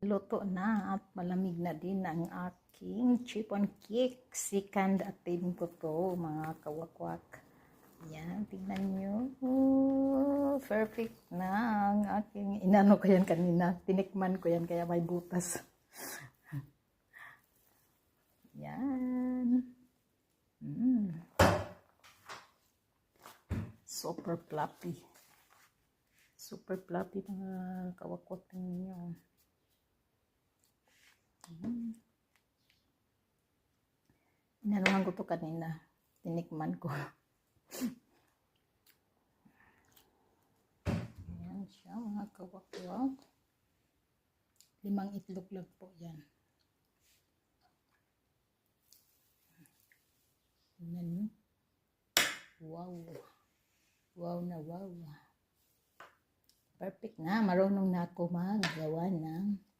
Luto na at malamig na din ang aking chiffon cake. Second attempt ko to, mga kawakwak. Yan, tingnan nyo. Oh, perfect na ang aking, inano ko yan kanina. Tinikman ko yan, kaya may butas. Yan. Super fluffy. Super fluffy, mga kawakwak ninyo. Inanuhan ko to kanina. Tinikman ko. Ayan siya, mga kawakwak. 5 itlog lang po yan. Tingnan nyo. Wow. Wow na wow. Perfect na. Marunong na ako magawa ng